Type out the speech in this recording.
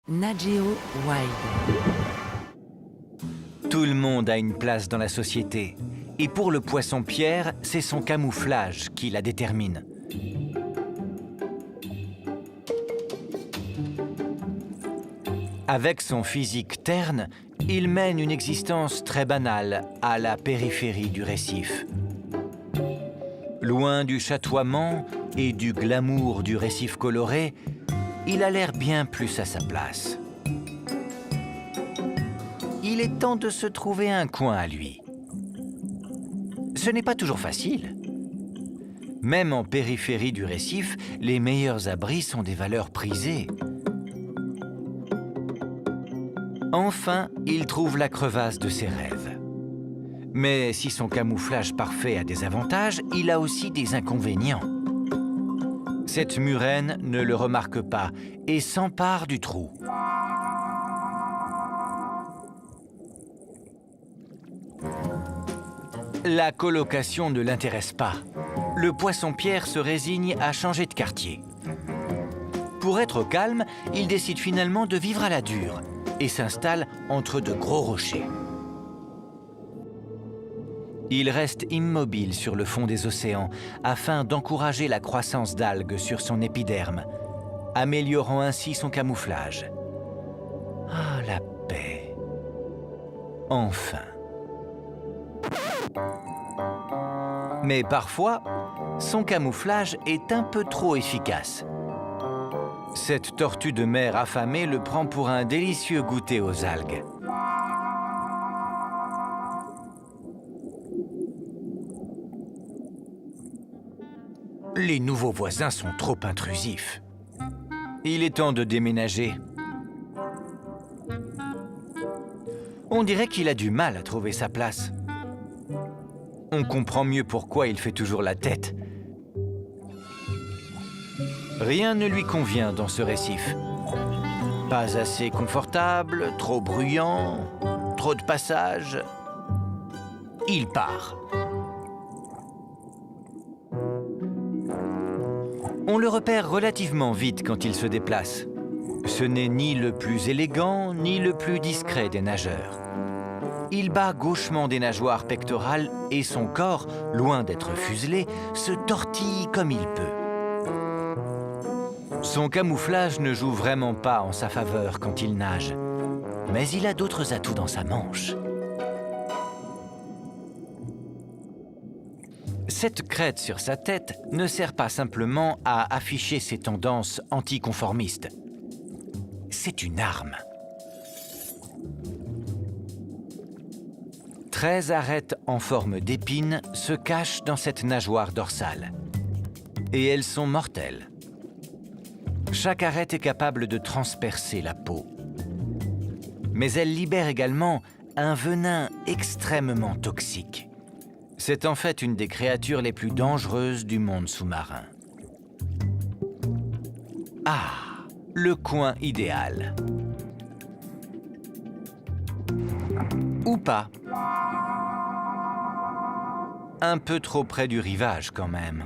Nat Geo Wild. Tout le monde a une place dans la société. Et pour le poisson-pierre, c'est son camouflage qui la détermine. Avec son physique terne, il mène une existence très banale à la périphérie du récif. Loin du chatoiement et du glamour du récif coloré, il a l'air bien plus à sa place. Il est temps de se trouver un coin à lui. Ce n'est pas toujours facile. Même en périphérie du récif, les meilleurs abris sont des valeurs prisées. Enfin, il trouve la crevasse de ses rêves. Mais si son camouflage parfait a des avantages, il a aussi des inconvénients. Cette murène ne le remarque pas et s'empare du trou. La colocation ne l'intéresse pas. Le poisson-pierre se résigne à changer de quartier. Pour être au calme, il décide finalement de vivre à la dure et s'installe entre de gros rochers. Il reste immobile sur le fond des océans afin d'encourager la croissance d'algues sur son épiderme, améliorant ainsi son camouflage. Ah, la paix! Enfin! Mais parfois, son camouflage est un peu trop efficace. Cette tortue de mer affamée le prend pour un délicieux goûter aux algues. Les nouveaux voisins sont trop intrusifs. Il est temps de déménager. On dirait qu'il a du mal à trouver sa place. On comprend mieux pourquoi il fait toujours la tête. Rien ne lui convient dans ce récif. Pas assez confortable, trop bruyant, trop de passages. Il part. On le repère relativement vite quand il se déplace. Ce n'est ni le plus élégant, ni le plus discret des nageurs. Il bat gauchement des nageoires pectorales et son corps, loin d'être fuselé, se tortille comme il peut. Son camouflage ne joue vraiment pas en sa faveur quand il nage, mais il a d'autres atouts dans sa manche. Cette crête sur sa tête ne sert pas simplement à afficher ses tendances anticonformistes. C'est une arme. 13 arêtes en forme d'épine se cachent dans cette nageoire dorsale. Et elles sont mortelles. Chaque arête est capable de transpercer la peau. Mais elle libère également un venin extrêmement toxique. C'est en fait une des créatures les plus dangereuses du monde sous-marin. Ah, le coin idéal. Ou pas. Un peu trop près du rivage quand même.